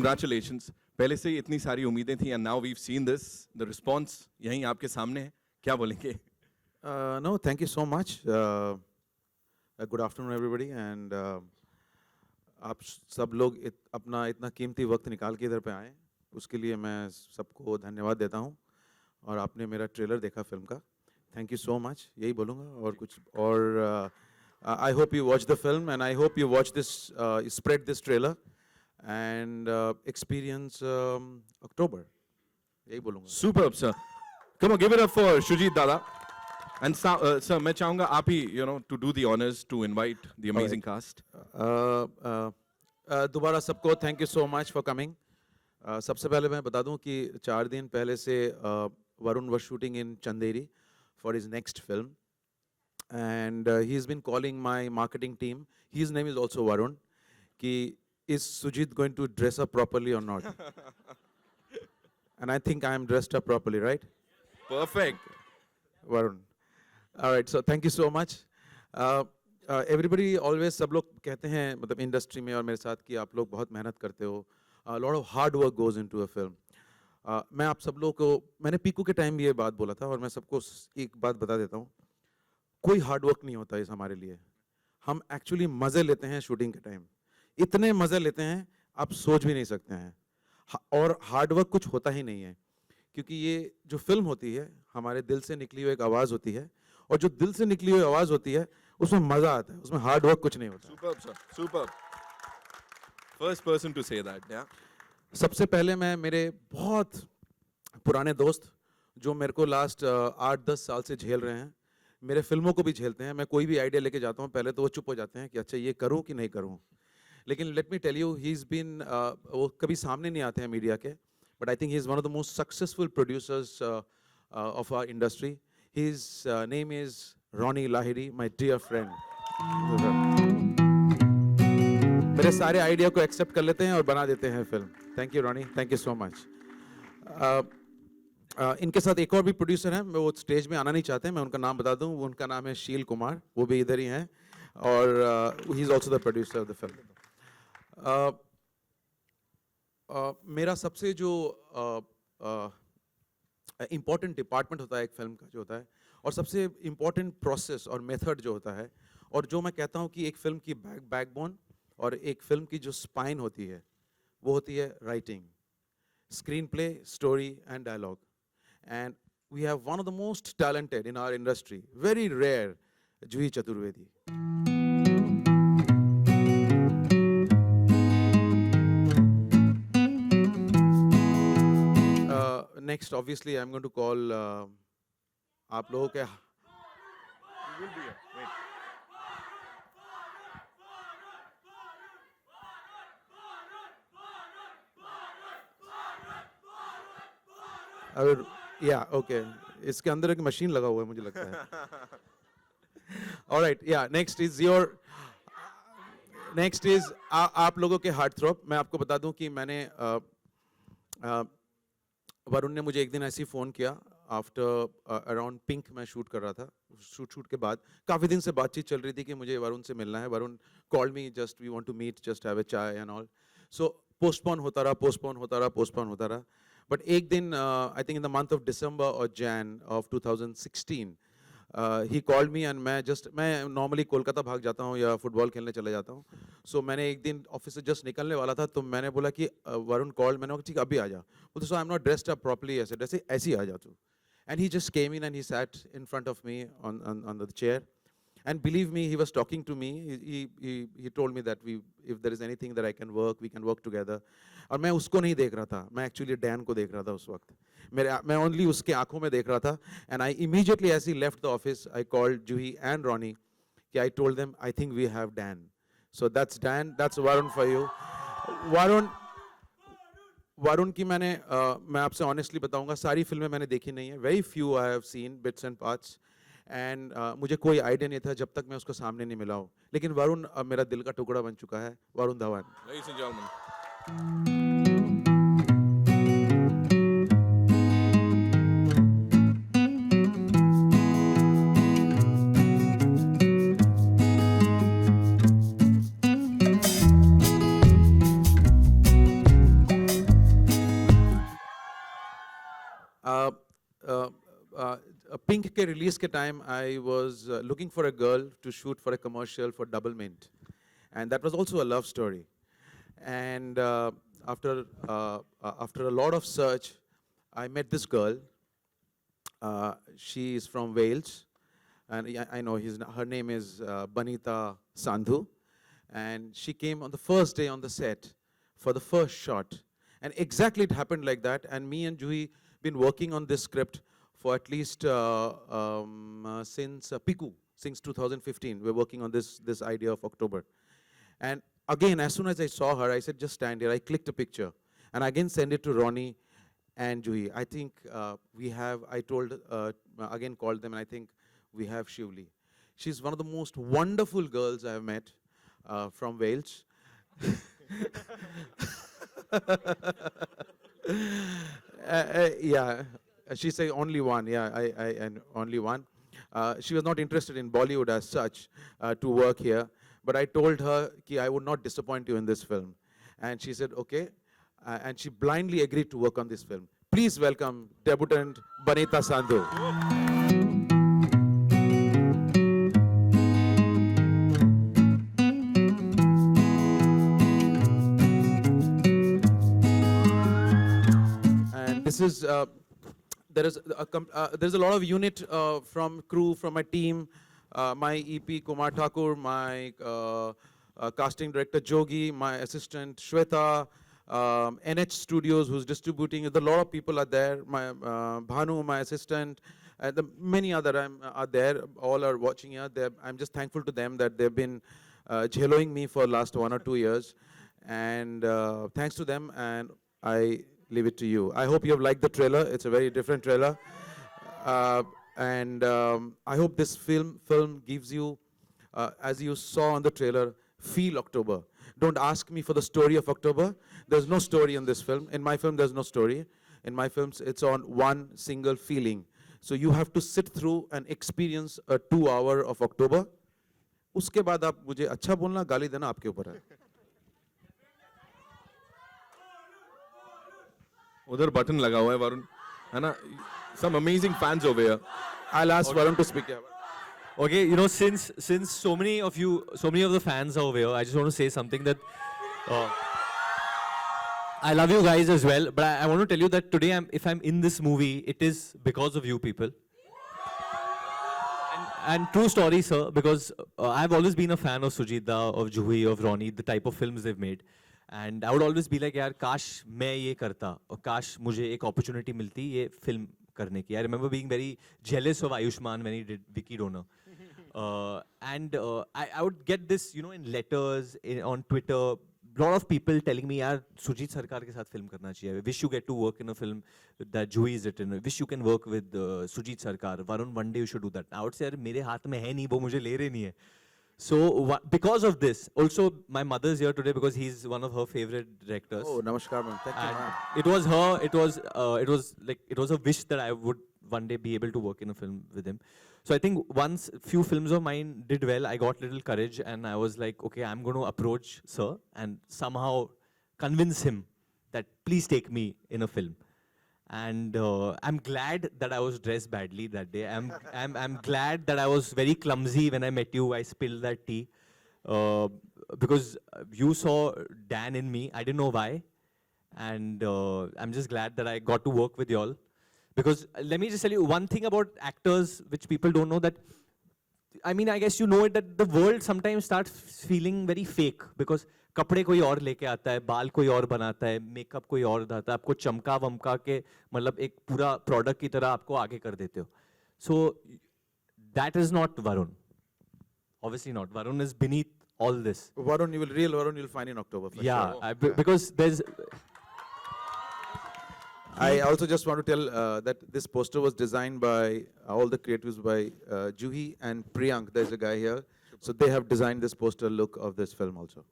Congratulations. पहले से ही इतनी सारी उम्मीदें थी and now we've seen this. The response यहीं आपके सामने है. क्या बोलेंगे? No, thank you so much. Good afternoon, everybody. And आप सब लोग अपना इतना कीमती वक्त निकाल के इधर पे आए, उसके लिए मैं सबको धन्यवाद देता हूँ. और आपने मेरा ट्रेलर देखा फिल्म का. Thank you so much. यही बोलूँगा और कुछ और I hope you watch the film and I hope you watch this, spread this trailer and experience October. यही बोलूँगा. Superb, sir. Come on, give it up for Shujit Dada. And sir, मैं चाहूँगा आप ही, to do the honors to invite the amazing cast. दोबारा सबको thank you so much for coming. सबसे पहले मैं बता दूं कि 4 दिन पहले से Varun was shooting in Chanderi for his next film. And he's been calling my marketing team. His name is also Varun. Ki, is Sujit going to dress up properly or not? And I think I am dressed up properly, right? Perfect. Varun. All right, so thank you so much. Everybody always, सब लोग कहते हैं मतलब industry में और मेरे साथ कि आप लोग बहुत मेहनत करते हो. A lot of hard work goes into a film. मैं आप सब लोगों को, मैंने पीकू के टाइम भी ये बात बोला था और मैं सबको एक बात बता देता हूँ. कोई हार्ड वर्क नहीं होता इस हमारे लिए. हम एक्चुअली मज़े लेते हैं शूटिंग के टाइम. इतने मज़े लेते हैं आप सोच भी नहीं सकते हैं. और हार्ड वर्क कुछ होता ही नहीं है, क्योंकि ये जो फिल्म होती है हमारे दिल से निकली हुई एक आवाज़ होती है, और जो दिल से निकली हुई आवाज़ होती है उसमें मज़ा आता है, उसमें हार्ड वर्क कुछ नहीं होता. Superb, sir. Superb. First person to say that, yeah. सबसे पहले मैं मेरे बहुत पुराने दोस्त जो मेरे को लास्ट 8-10 साल से झेल रहे हैं, मेरे फिल्मों को भी झेलते हैं. मैं कोई भी आइडिया लेके जाता हूँ पहले तो वो चुप हो जाते हैं कि अच्छा ये करूँ कि नहीं करूँ. लेकिन let me tell you, he is been, वो कभी सामने नहीं आते हैं मीडिया के, but I think he is one of the most successful producers of our industry. His name is Ronnie Lahiri, my dear friend. मेरे सारे आइडिया को एक्सेप्ट कर लेते हैं और बना देते हैं film. Thank you Ronnie, thank you so much. इनके साथ एक और भी प्रोड्यूसर हैं, वो स्टेज में आना नहीं चाहते, मैं उनका नाम बता दूं. उनका नाम है शील कुमार, वो भी इधर ही हैं, और he is also the producer of the film. मेरा सबसे जो इम्पॉर्टेंट डिपार्टमेंट होता है एक फिल्म का जो होता है, और सबसे इम्पॉर्टेंट प्रोसेस और मेथड जो होता है, और जो मैं कहता हूँ कि एक फिल्म की बैकबोन और एक फिल्म की जो स्पाइन होती है, वो होती है writing, screenplay, story and dialogue. And we have one of the most talented in our industry, very rare, Juhi Chaturvedi. Next, obviously, I'm going to call आप लोगों के. Yeah, okay. इसके अंदर एक मशीन लगा हुआ है मुझे लगता है. All right, yeah. Next is आप लोगों के हार्ट थ्रॉब. मैं आपको बता दूं कि मैंने वरुण ने मुझे एक दिन ऐसे ही फ़ोन किया आफ्टर अराउंड पिंक मैं शूट कर रहा था. शूट के बाद काफ़ी दिन से बातचीत चल रही थी कि मुझे वरुण से मिलना है. Varun called me, just we want to meet, just have a chai and all. So postpone होता रहा. बट एक दिन I think in the month of December और Jan of 2016 he called me and मैं नॉर्मली कोलकाता भाग जाता हूँ या फुटबॉल खेलने चले जाता हूँ. सो मैंने एक दिन ऑफिस से जस्ट निकलने वाला था, तो मैंने बोला कि वरुण कॉल्ड. मैंने कहा ठीक अभी आ जा. बोलते so I am not dressed up properly, ऐसे ही आ जा तू. And he just came in and he sat in front of me on the chair. And believe me, he was talking to me. He told me that if there is anything that I can work, we can work together. और मैं उसको नहीं देख रहा था, मैं actually Dan को देख रहा था उस वक्त. मैं ओनली उसके आंखों में देख रहा था. And I immediately, as he left the office, I called Juhi and Ronnie. I told them, I think we have Dan. So that's Dan. That's Varun for you. Varun की मैं आपसे honestly बताऊंगा, सारी फिल्में मैंने देखी नहीं है. Very few I have seen bits and parts. And मुझे कोई आइडिया नहीं था जब तक मैं उसको सामने नहीं मिला हूँ. लेकिन वरुण अब मेरा दिल का टुकड़ा बन चुका है. Varun Dhawan. Ladies and gentlemen. Pink के release के time, I was looking for a girl to shoot for a commercial for Double Mint, and that was also a love story. And after a lot of search, I met this girl. She is from Wales, and I know her name is Banita Sandhu, and she came on the first day on the set for the first shot, and exactly it happened like that. And me and Juhi been working on this script for at least since Piku, since 2015. We're working on this idea of October. And again, as soon as I saw her, I said, just stand here. I clicked a picture. And again, send it to Ronnie and Juhi. I think I told, again called them, and I think we have Shivli. She's one of the most wonderful girls I have met from Wales. Yeah, she said only one. Yeah, and only one. She was not interested in Bollywood as such to work here, but I told her that I would not disappoint you in this film, and she said okay, and she blindly agreed to work on this film. Please welcome debutant Banita Sandhu. And this is there's a lot of unit from crew, from my team, my EP Kumar Thakur, my casting director Jogi, my assistant Shweta, NH Studios who's distributing. A lot of people are there. My Bhanu, my assistant, and many other are there. All are watching here. I'm just thankful to them that they've been jailing me for last 1 or 2 years, and thanks to them. And I leave it to you. I hope you have liked the trailer. It's a very different trailer. And I hope this film gives you, as you saw on the trailer, feel October. Don't ask me for the story of October. There's no story in this film. In my film, there's no story. In my films, it's on one single feeling. So you have to sit through and experience a 2 hour of October. उसके बाद आप मुझे अच्छा बोलना, गाली देना आपके ऊपर है. उधर बटन लगा हुआ है वरुण, है ना? Some amazing fans over here. I'll ask Varun to speak here. Okay, you know, since so many of the fans are over here, I just want to say something that I love you guys as well, but I want to tell you that today, if I'm in this movie, it is because of you people. And true story, sir, because I've always been a fan of Sujit Da, of Juhi, of Ronnie, the type of films they've made. And I would always be like, यार काश मैं ये करता और काश मुझे एक opportunity मिलती ये film करने की. I remember being very jealous of Ayushmann when he did Vicky Donor. And I would get this, you know, in letters, on Twitter, lot of people telling me, यार सुजीत सरकार के साथ film करना चाहिए. I wish you get to work in a film that Juhi is written. I wish you can work with Sujit Sarkar. Varun, one day you should do that. I would say, यार मेरे हाथ में है नहीं, वो मुझे ले रहे नहीं है. So because of this, also my mother's here today because he's one of her favorite directors. Oh, namaskar, ma'am. Thank you, ma'am. It was her. It was a wish that I would one day be able to work in a film with him. So I think once few films of mine did well, I got little courage and I was like, okay, I'm going to approach sir and somehow convince him that please take me in a film. And I'm glad that I was dressed badly that day. I'm glad that I was very clumsy when I met you. I spilled that tea because you saw Dan in me. I didn't know why, and I'm just glad that I got to work with y'all. Because let me just tell you one thing about actors, which people don't know, that I mean, I guess you know it, that the world sometimes starts feeling very fake because कपड़े कोई और लेके आता है, बाल कोई और बनाता है, मेकअप कोई और बनाता है, आपको चमका वमका के मतलब एक पूरा प्रोडक्ट की तरह आपको आगे कर देते हो. So that is not Varun. Obviously not. Varun is beneath all this. Varun, you'll find in October. For yeah, sure. Because there's. I also just want to tell that this poster was designed by all the creatives by Juhi and Priyank. There's a guy here. So they have designed this poster look of this film also.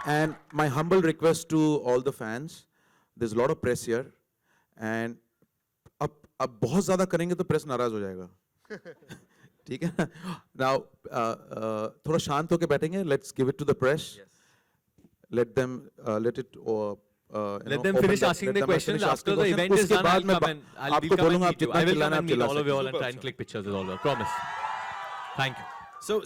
And my humble request to all the fans, there's a lot of press here, and अब बहुत ज़्यादा करेंगे तो press नाराज़ हो जाएगा. ठीक है? Now थोड़ा शांत होके बैठेंगे. Let's give it to the press. Yes. Let it Let them finish asking the questions after the event is done. I'll come and I'll आपको come and बोलूंगा आप meet you. जितना I will come चिल्लाना and आप meet चिल्ला all of you सकते all हैं। and try and click pictures with all of you. Promise. Thank you.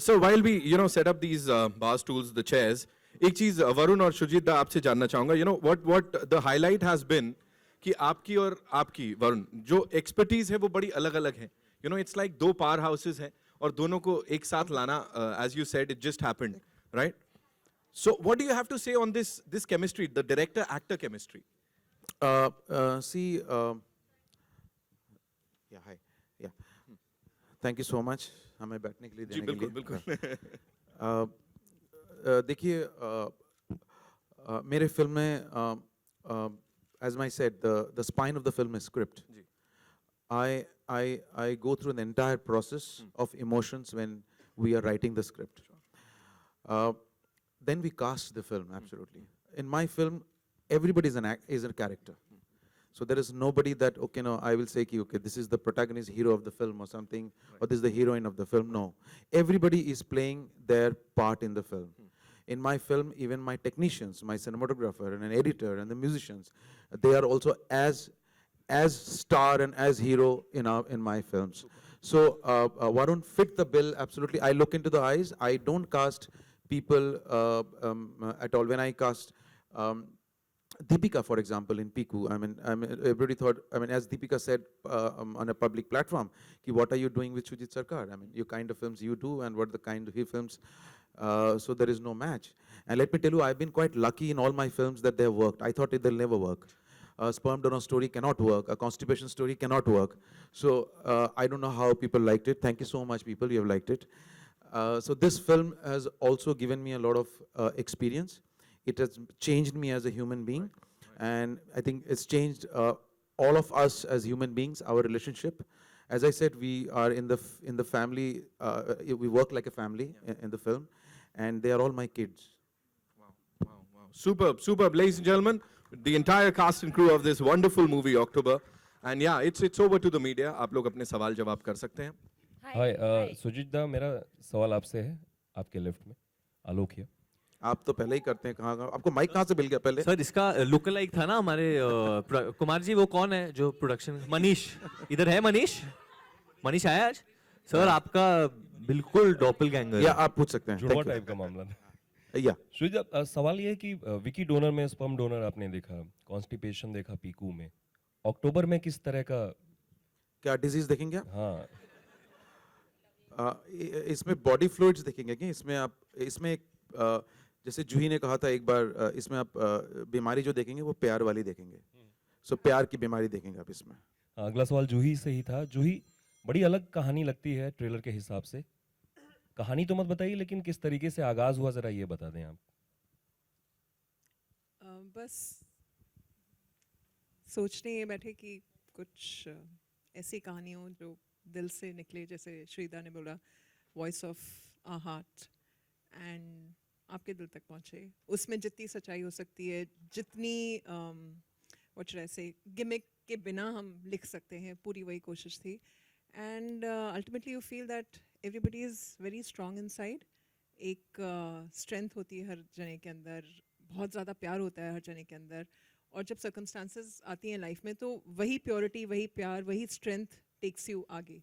So while we set up these bar stools, the chairs, एक चीज वरुण और शुजीत दा आपसे जानना चाहूंगा, what the highlight has been कि आपकी और आपकी वरुण जो expertise है वो बड़ी अलग अलग है. It's like दो power houses हैं और दोनों को एक साथ लाना, as you said, it just happened, right? So what do you have to say on this chemistry, the director actor chemistry? See, yeah, hi, yeah. Thank you so much हमें बैठने के लिए जी देने के बिल्कुल लिए। बिल्कुल. देखिए, मेरे फिल्म में, as I said, the spine of the film is script. Ji. I go through the entire process of emotions when we are writing the script. Then we cast the film, absolutely. In my film, everybody is a character. So there is nobody that, okay, no, I will say, okay, this is the protagonist, hero of the film or something, or this is the heroine of the film. No. Everybody is playing their part in the film. In my film, even my technicians, my cinematographer and an editor and the musicians, they are also as star and as hero in my films. So Varun fit the bill absolutely. I look into the eyes. I don't cast people at all. When I cast Deepika, for example, in Piku, everybody thought, as Deepika said on a public platform, what are you doing with Shujit Sarkar? Your kind of films you do and what the kind of he films. So there is no match. And let me tell you, I've been quite lucky in all my films that they have worked. I thought they'll never work. A sperm donor story cannot work. A constipation story cannot work. So I don't know how people liked it. Thank you so much, people. You have liked it. So this film has also given me a lot of experience. It has changed me as a human being. And I think it's changed all of us as human beings, our relationship. As I said, we are in the family, we work like a family in the film. And they are all my kids. Wow. Superb. Ladies and gentlemen, the entire cast and crew of this wonderful movie, October. And yeah, it's over to the media. आप लोग अपने सवाल जवाब कर सकते हैं. हाय सुजीत दा, मेरा सवाल आपसे है, आपके लेफ्ट में आलोक है. आप तो पहले ही करते हैं, कहाँ आपको माइक कहाँ से मिल गया पहले? सर इसका लुक लाइक था ना हमारे कुमार जी, वो कौन है जो प्रोडक्शन, मनीष इधर है? मनीष आया आज? सर आपका बिल्कुल डॉपलगैंगर. या आप पूछ सकते हैं. जुड़वा टाइप का मामला है. या सुजीत, सवाल ये है कि विकी डोनर में स्पर्म डोनर आपने देखा, कॉन्स्टिपेशन देखा पीकू में, अक्टूबर में किस तरह का क्या डिजीज देखेंगे आप? हाँ, इसमें बॉडी फ्लूइड्स देखेंगे कि इसमें जैसे जूही ने कहा था एक बार, इसमें आप बीमारी जो देखेंगे वो प्यार वाली देखेंगे. सो प्यार की बीमारी देखेंगे आप इसमें. अगला सवाल जूही से ही था. जूही, बड़ी अलग कहानी लगती है ट्रेलर के हिसाब से. कहानी तो मत बताइए, लेकिन किस तरीके से आगाज हुआ जरा ये बता दें आप. बस सोचने ये बैठे कि कुछ ऐसी कहानी हो जो दिल से निकले, जैसे श्रीदा ने बोला, voice of a heart, and आपके दिल तक पहुँचे. उसमें जितनी सच्चाई हो सकती है, जितनी व्हाट शुड आई से, गिमिक के बिना हम लिख सकते हैं, पूरी वही कोशिश थी. And ultimately you feel that everybody is very strong inside. एक स्ट्रेंथ होती है हर जने के अंदर, बहुत ज़्यादा प्यार होता है हर जने के अंदर. और जब सर्कमस्टांसेस आती हैं लाइफ में, तो वही प्योरिटी, वही प्यार, वही स्ट्रेंथ टेक्स यू आगे.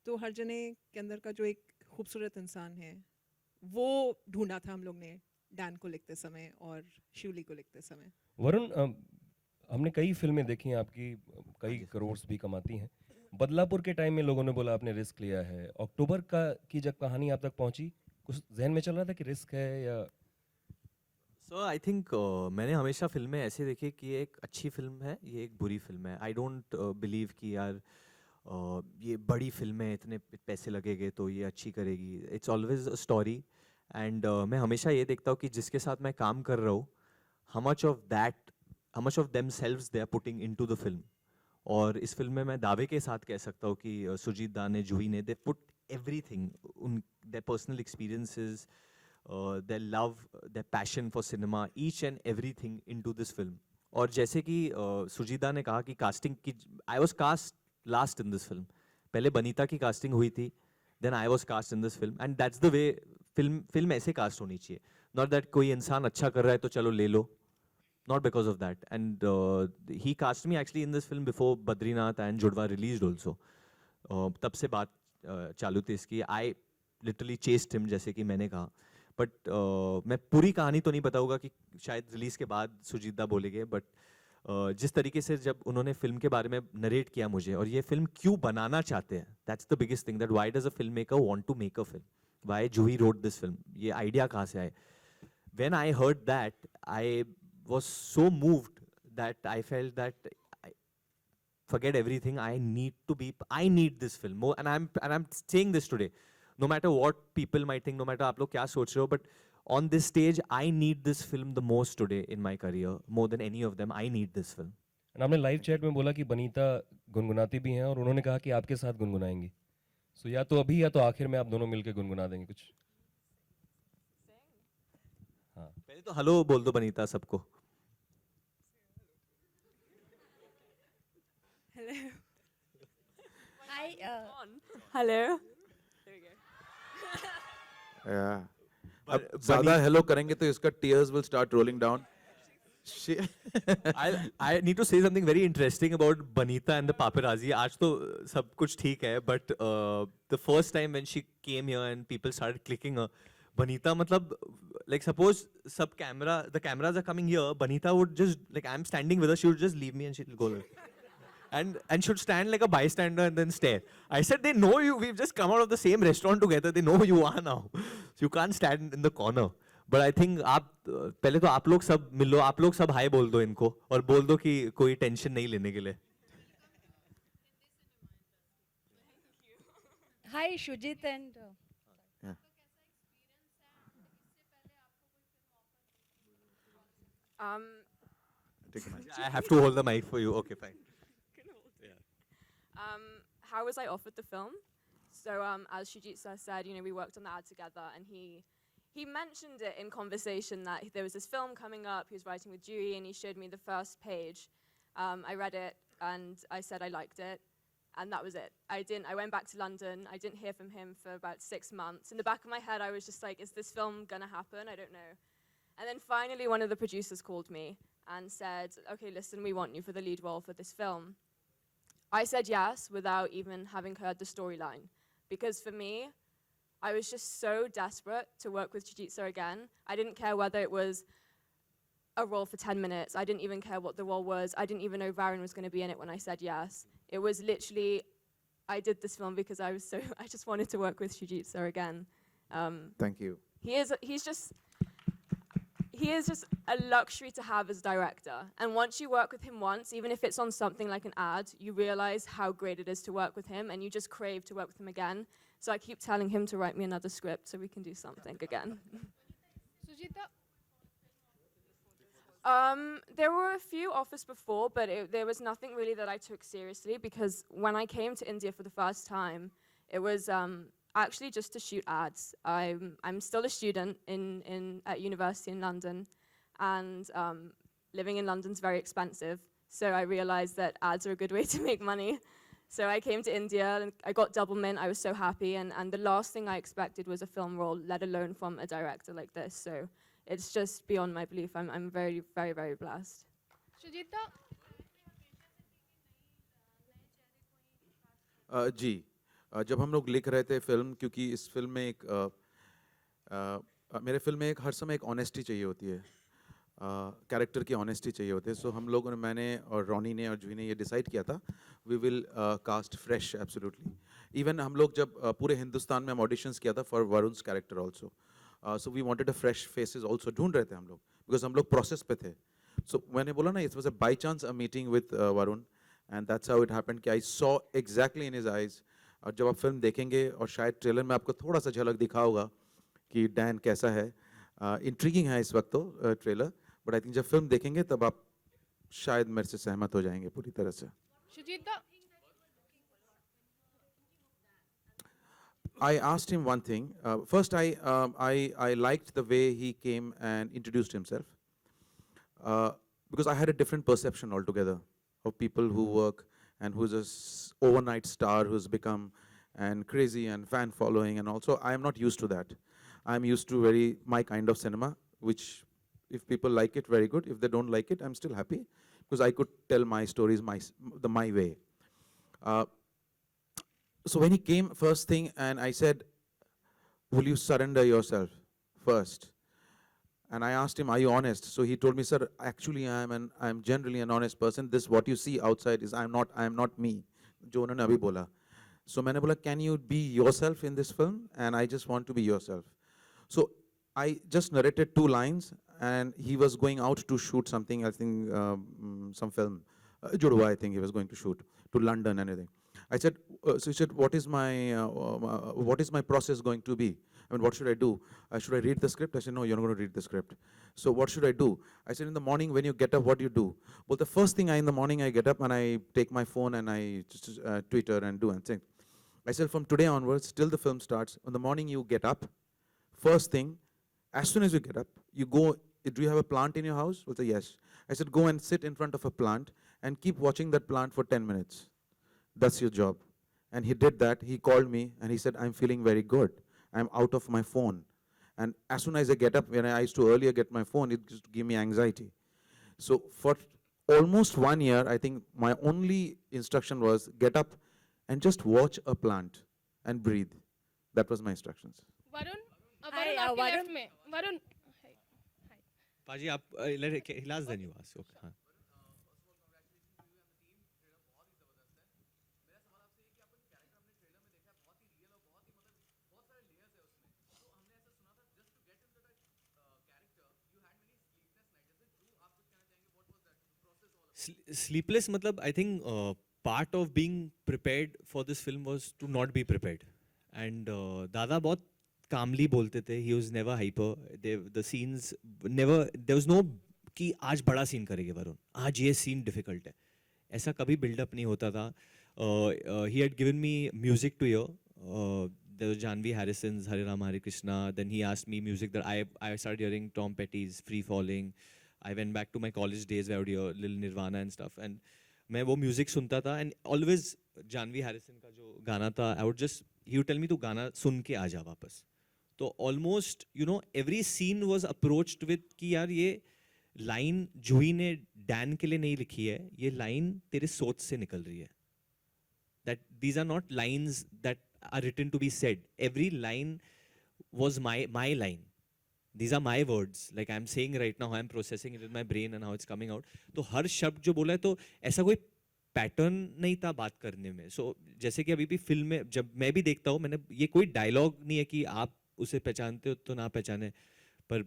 तो हर जने के अंदर का जो एक खूबसूरत इंसान है, वो ढूंढा था हम लोग ने डैन को लिखते समय और शिवली को लिखते समय. वरुण, हमने कई फिल्में देखी हैं आपकी, कई करोड़ भी कमाती हैं. बदलापुर के टाइम में लोगों ने बोला आपने रिस्क लिया है. अक्टूबर की जब कहानी आप तक पहुंची, कुछ जहन में चल रहा था कि रिस्क है या? सो आई थिंक मैंने हमेशा फिल्में ऐसे देखी कि ये एक अच्छी फिल्म है, ये एक बुरी फिल्म है. आई डोंट बिलीव कि यार ये बड़ी फिल्म है, इतने पैसे लगेंगे तो ये अच्छी करेगी. It's always a story. And मैं हमेशा ये देखता हूँ कि जिसके साथ मैं काम कर रहा हूँ, how much of themselves they are putting into the film. और इस फिल्म में मैं दावे के साथ कह सकता हूँ कि सुजीत दा ने, जूही ने, they put everything, their personal experiences, their love, their passion for cinema, each and everything into this film. और जैसे कि सुजीत दा ने कहा कि कास्टिंग की, I was cast last in this film. पहले बनीता की कास्टिंग हुई थी, then I was cast in this film, and that's the way film ऐसे कास्ट होनी चाहिए. Not that कोई इंसान अच्छा कर रहा है तो चलो ले लो. not because of that. And he cast me actually in this film before Badrinath and Judwa released also. तब से बात चालू थी इसकी. I literally chased him जैसे कि मैंने कहा. But मैं पूरी कहानी तो नहीं बताऊंगा कि शायद रिलीज के बाद सुजीत दा बोलेंगे. But जिस तरीके से जब उन्होंने फिल्म के बारे में नरेट किया मुझे और ये फिल्म क्यों बनाना चाहते हैं, that's the biggest thing, that why does a film maker want to make a film, why Juhi wrote this film, ये आइडिया कहाँ से आए. When I heard that, I was so moved that I felt that I forget everything. I need this film more, and I'm saying this today. No matter what people might think, no matter आप लोग क्या सोच रहे हो, but on this stage, I need this film the most today in my career, more than any of them. I need this film. And आपने live chat में बोला कि बनीता गुनगुनाती भी हैं और उन्होंने कहा कि आपके साथ गुनगुनाएंगी. सो या तो अभी या तो आखिर में आप दोनों मिलके गुनगुना देंगे कुछ. पहले तो हेलो बोल दो बनीता सबको. Hello. Hi. Hello. There we go. Yeah. But अब ज़्यादा हेलो करेंगे तो इसका tears will start rolling down. I need to say something very interesting about Banita and the paparazzi. आज तो सब कुछ ठीक है, but the first time when she came here and people started clicking her, Banita मतलब like suppose the cameras are coming here, Banita would just like I'm standing with her, she would just leave me and she'll go like, and should stand like a bystander and then stare. I said they know you. We've just come out of the same restaurant together. They know who you are now. So you can't stand in the corner. But I think आप पहले तो आप लोग सब मिलो, आप लोग सब हाय बोल दो इनको और बोल दो कि कोई टेंशन नहीं लेने के लिए. Hi, Shujit and. Yeah. Take a mic. I have to hold the mic for you. Okay, fine. How was I offered the film? So as Shujit sir said, we worked on the ad together, and he mentioned it in conversation that there was this film coming up. He was writing with Dewey, and he showed me the first page. I read it, and I said I liked it, and that was it. I went back to London. I didn't hear from him for about 6 months. In the back of my head, I was just like, is this film gonna happen? I don't know. And then finally, one of the producers called me and said, okay, listen, we want you for the lead role for this film. I said yes without even having heard the storyline. Because for me, I was just so desperate to work with Jiu-Jitsu again. I didn't care whether it was a role for 10 minutes. I didn't even care what the role was. I didn't even know Varun was going to be in it when I said yes. It was literally, I did this film because I just wanted to work with Jiu-Jitsu again. Thank you. He is just a luxury to have as director. And once you work with him once, even if it's on something like an ad, you realize how great it is to work with him, and you just crave to work with him again. So I keep telling him to write me another script so we can do something again. Sujita. There were a few offers before, but there was nothing really that I took seriously, because when I came to India for the first time, it was actually just to shoot ads. I'm still a student at university in London, and living in London's very expensive. So I realized that ads are a good way to make money. So I came to India and I got double mint. I was so happy, and the last thing I expected was a film role, let alone from a director like this. So it's just beyond my belief. I'm very, very, very blessed. Shujita. जी जब हम लोग लिख रहे थे film, क्योंकि इस film में मेरे फिल्म में हर समय एक ऑनेस्टी चाहिए होती है, कैरेक्टर की ऑनेस्टी चाहिए होती है. सो हम लोगों ने, मैंने और रॉनी ने और जूही ने ये डिसाइड किया था, we will cast fresh absolutely. Even हम लोग जब पूरे हिंदुस्तान में हम ऑडिशंस किया था for Varun's character also. So we wanted a fresh faces also ढूंढ रहे थे हम लोग, बिकॉज हम लोग प्रोसेस पे थे. सो मैंने बोला ना, it was a by chance a meeting with Varun, and that's how it happened कि I saw exactly in his eyes. और जब आप फिल्म देखेंगे, और शायद ट्रेलर में आपको थोड़ा सा झलक दिखा होगा कि डैन कैसा है, इंट्रीगिंग है इस वक्त तो ट्रेलर, बट आई थिंक जब फिल्म देखेंगे तब आप शायद मेरे से सहमत हो जाएंगे पूरी तरह से. Shujita. I asked him one thing. First, I liked the way he came and introduced himself, because I had a different perception altogether of people who work and who's a overnight star who's become and crazy and fan following, and also I am not used to that. I'm used to my kind of cinema, which If people like it, very good. If they don't like it, I'm still happy because I could tell my stories my way. Uh, so when he came first thing and I said, will you surrender yourself first? And I asked him, are you honest? So he told me, sir, actually I'm generally an honest person. This what you see outside is I'm not me. जो उन्होंने अभी बोला. So मैंने बोला, can you be yourself in this film? And I just want to be yourself. So I just narrated 2 lines and he was going out to shoot something, I think some film. Judwa, I think he was going to shoot to London and everything. I said, so he said, what is my process going to be? I mean, what should I do? Should I read the script? I said, no, you're not going to read the script. So what should I do? I said, in the morning when you get up, what do you do? Well, the first thing in the morning I get up and I take my phone and I just Twitter and do and think. I said, from today onwards, till the film starts, in the morning you get up, first thing, as soon as you get up, you go, do you have a plant in your house? Well, say, yes. I said, go and sit in front of a plant and keep watching that plant for 10 minutes. That's your job. And he did that. He called me and he said, I'm feeling very good. I'm out of my phone. And as soon as I get up, when I used to earlier get my phone, it used to give me anxiety. So for almost 1 year, I think my only instruction was get up and just watch a plant and breathe. That was my instructions. Varun Hi, Varun आपके Varun. Left में Varun Paji, आप he last then you ask. Okay. हाँ. Sleepless मतलब I think part of being prepared for this film was to not be prepared. And दादा बहुत calmly बोलते थे. He was never hyper. The scenes never, there was no कि आज बड़ा scene करेंगे वरुण, आज ये scene difficult है. ऐसा कभी build up नहीं होता था. He had given me music to hear. There was Janvi Harrison's Hare Rama Hare Krishna. Then he asked me music that I started hearing Tom Petty's Free Falling. I went back to my college days where I would hear Lil Nirvana and stuff. And मैं वो music सुनता था. And always Janvi Harrison का जो गाना था, he would tell me तू गाना सुन के आ जा वापस. तो almost, you know, every scene was approached with कि यार ये line जूही ने Dan के लिए नहीं लिखी है, ये line तेरे सोच से निकल रही है. That these are not lines that are written to be said. Every line was my line. These are my words. Like I'm saying right now, I'm processing it in my brain and how it's coming out. तो हर शब्द जो बोला है तो ऐसा कोई pattern नहीं था बात करने में. So जैसे कि अभी भी फिल्म में जब मैं भी देखता हूँ, मैंने ये कोई डायलॉग नहीं है कि आप उसे पहचानते हो तो ना पहचाने, पर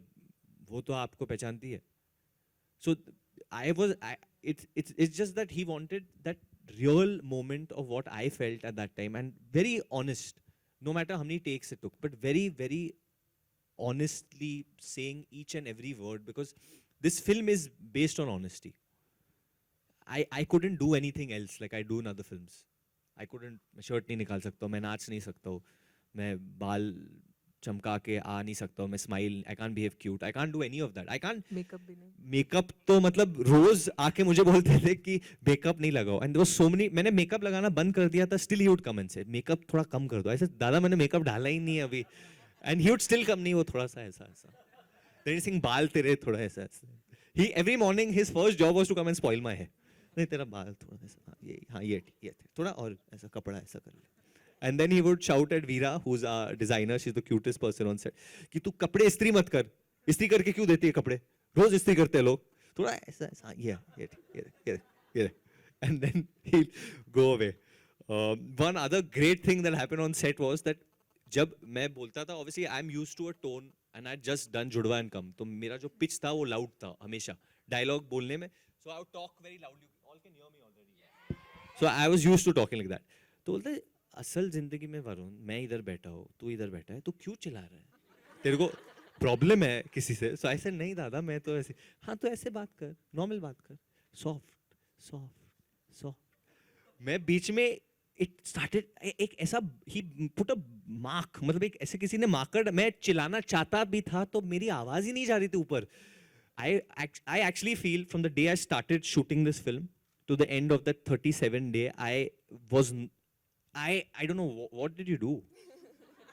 वो तो आपको पहचानती है. So it's just that he wanted that real moment of what I felt at that time, and very honest, no matter how many takes it took, but very, very honestly saying each and every word, because this film is based on honesty. I couldn't do anything else like I do in other films. I couldn't, मैं shirt नहीं निकाल सकता हूँ, मैं नाच नहीं सकता हूँ, मैं बाल चमका के आ नहीं सकता हूँ, मैं smile, I can't behave cute, I can't do any of that. I can't makeup भी नहीं. मेकअप तो मतलब रोज आके मुझे बोलते थे कि मेकअप नहीं लगाओ. एंड देयर सो मेनी, मैंने मेकअप लगाना बंद कर दिया था, still he would come and से मेकअप थोड़ा कम कर दो. ऐसे दादा मैंने मेकअप डाला ही नहीं है अभी, and he would still come, नहीं वो थोड़ा सा ऐसा ऐसा, देयर सिंह बाल तेरे थोड़ा ऐसा ऐसा. He every morning his first job was to come and spoil my hair. नहीं तेरा बाल थोड़ा ऐसा, ये हाँ ये थोड़ा और ऐसा कपड़ा ऐसा कर ले. And then he would shout at Veera, who's our designer, she's the cutest person on set, कि तू कपड़े इस्त्री मत कर, इस्त्री करके क्यों देती है कपड़े, रोज इस्त्री करते हैं लोग, थोड़ा ऐसा ऐसा ये. And then he'll go away. One other great thing that happened on set was that जब मैं बोलता था, obviously I'm used to a tone and I'd just done जुड़वा and come, तो मेरा जो pitch था वो loud था हमेशा dialogue बोलने में, so I would talk very loudly, all can hear me already. So I was used to talking like that. तो बोलते असल जिंदगी में वरुण, मैं इधर बैठा हूँ, तू इधर बैठा है, तू क्यों चिल्ला रहा है, तेरे को प्रॉब्लम है किसी से. सो ऐसे नहीं दादा, मैं तो ऐसे, हाँ तो ऐसे बात कर, नॉर्मल बात कर, सॉफ्ट सॉफ्ट सॉफ्ट. मैं बीच में इट स्टार्टेड एक ऐसा, ही पुट अ मार्क, मतलब एक ऐसे किसी ने मार्कर, मैं चिल्लाना चाहता भी था तो मेरी आवाज ही नहीं जा रही थी ऊपर. I actually feel from the day I started shooting this film to the end of that 37 day, I don't know, what did you do?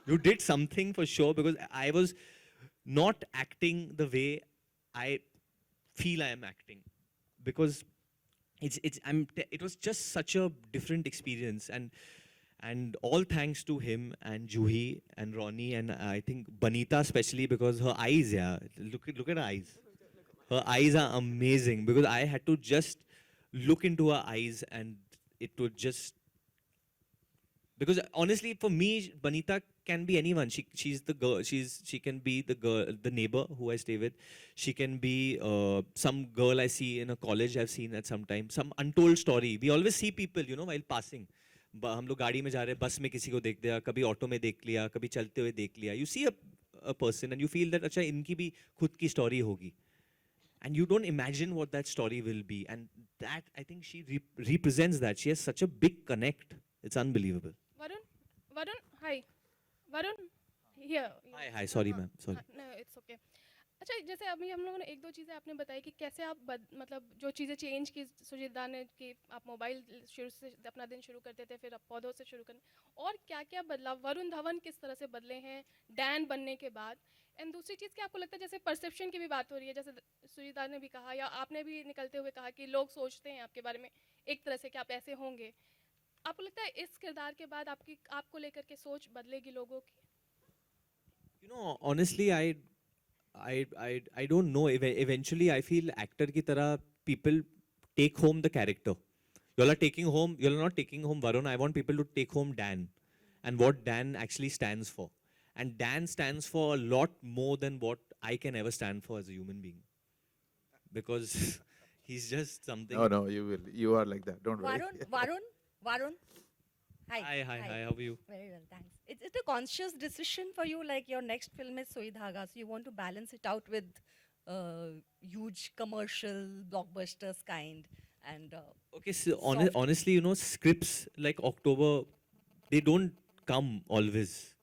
You did something for sure, because I was not acting the way I feel I am acting, because it was just such a different experience, and all thanks to him and Juhi and Ronnie, and I think Banita especially, because her eyes, yeah, look at her eyes. Her eyes are amazing, because I had to just look into her eyes, and it would just, because honestly for me Banita can be anyone. She's the girl, she can be the girl, the neighbor who I stay with. She can be some girl I see in a college, I've seen at some time, some untold story. We always see people, you know, while passing. हम लोग गाड़ी में जा रहे हैं, बस में किसी को देख दिया, कभी ऑटो में देख लिया, कभी चलते हुए देख लिया. You see a person and you feel that अच्छा इनकी भी खुद की story होगी, and you don't imagine what that story will be, and that I think she represents that. She has such a big connect. It's unbelievable. Varun, hi. Varun, here. Hi, sorry ma'am, sorry. No, it's okay. अच्छा, जैसे अभी हम लोगों ने एक दो चीज़ें आपने बताई कि कैसे आप मतलब जो चीज़ें चेंज की सुजीत दा ने, कि आप मोबाइल शुरू से अपना दिन शुरू करते थे, फिर आप पौधों से शुरू करने, और क्या क्या बदलाव वरुण धवन किस तरह से बदले हैं डैन बनने के बाद. एंड दूसरी चीज़ कि आपको लगता है, जैसे परसेप्शन की भी बात हो रही है, जैसे सुजीत दा ने भी कहा या आपने भी निकलते हुए कहा कि लोग सोचते हैं आपके बारे में एक तरह से कि आप ऐसे होंगे. आपको लगता है इस किरदार के बाद आपको लेकर के सोच बदलेगी लोगों की? You know, honestly, I don't know. Eventually, I feel actor की तरह people take home the character. You're not taking home Varun. I want people to take home Dan, and what Dan actually stands for. And Dan stands for a lot more than what I can ever stand for as a human being, because he's just something. No, you will. You are like that. Don't worry. Varun. Hi. Hi. How are you? Very well, thanks. Is it a conscious decision for you? Like your next film is Soi Dhaga, so you want to balance it out with huge commercial blockbusters kind, and Okay, so soft. honestly, you know, scripts like October, they don't come always.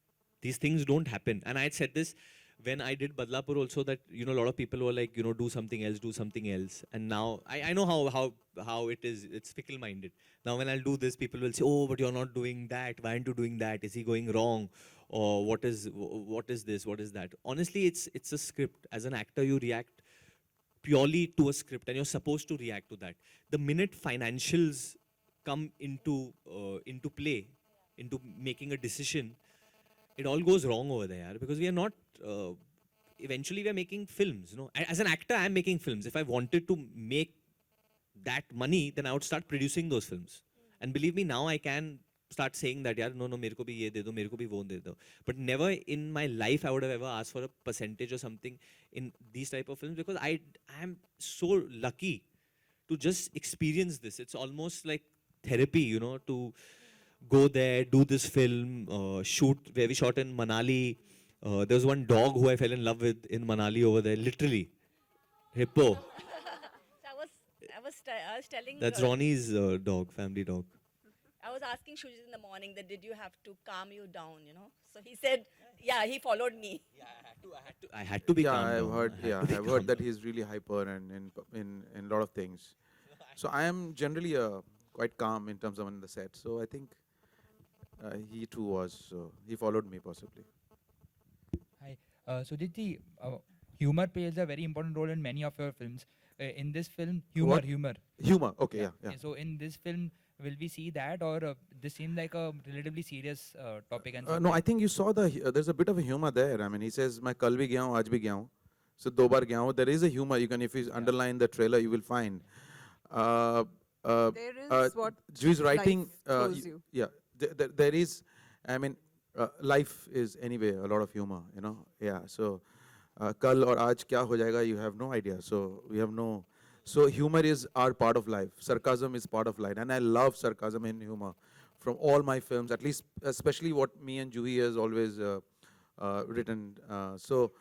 These things don't happen. And I had said this when I did Badlapur also, that, you know, a lot of people were like, you know, do something else. And now I know how it is. It's fickle-minded. Now when I'll do this, people will say, oh, but you're not doing that. Why aren't you doing that? Is he going wrong? Or what is this? What is that? Honestly, it's a script. As an actor, you react purely to a script, and you're supposed to react to that. The minute financials come into play, into making a decision, it all goes wrong over there, because we are not. Eventually, we are making films. You know, as an actor, I'm making films. If I wanted to make that money, then I would start producing those films. And believe me, now I can start saying that, yaar, no, मेरे को भी ये दे दो, मेरे को भी वो दे दो. But never in my life I would have ever asked for a percentage or something in these type of films, because I am so lucky to just experience this. It's almost like therapy, you know, to go there, do this film, shoot, where we shot in Manali. There was one dog who I fell in love with in Manali over there, literally. Hippo. So I was telling. That's Ronnie's dog, family dog. I was asking Shujit in the morning that did you have to calm you down, you know? So he said, yeah, he followed me. Yeah, I had to be Yeah, calm I've down. heard. I had Yeah, to be I've calm heard that down. he's really hyper and in a lot of things. So I am generally quite calm in terms of on the set. So I think he too was. So he followed me possibly. Hi. Sujit, humor plays a very important role in many of your films. In this film, What? humor. Humor. Okay. Yeah. So in this film, will we see that, or this seems like a relatively serious topic? And No, I think you saw there's a bit of a humor there. I mean, he says, "मैं कल भी गया हूँ, आज भी गया हूँ." So दो बार गया हूँ. There is a humor. You can, if you underline the trailer, you will find. There is what He's writing. life throws you. Yeah, there is. I mean, life is anyway a lot of humor. You know. Yeah. So, कल और आज क्या हो जाएगा? You have no idea. So we have no. So humor is our part of life. Sarcasm is part of life, and I love sarcasm and humor from all my films. At least, especially what me and Juhi has always written. So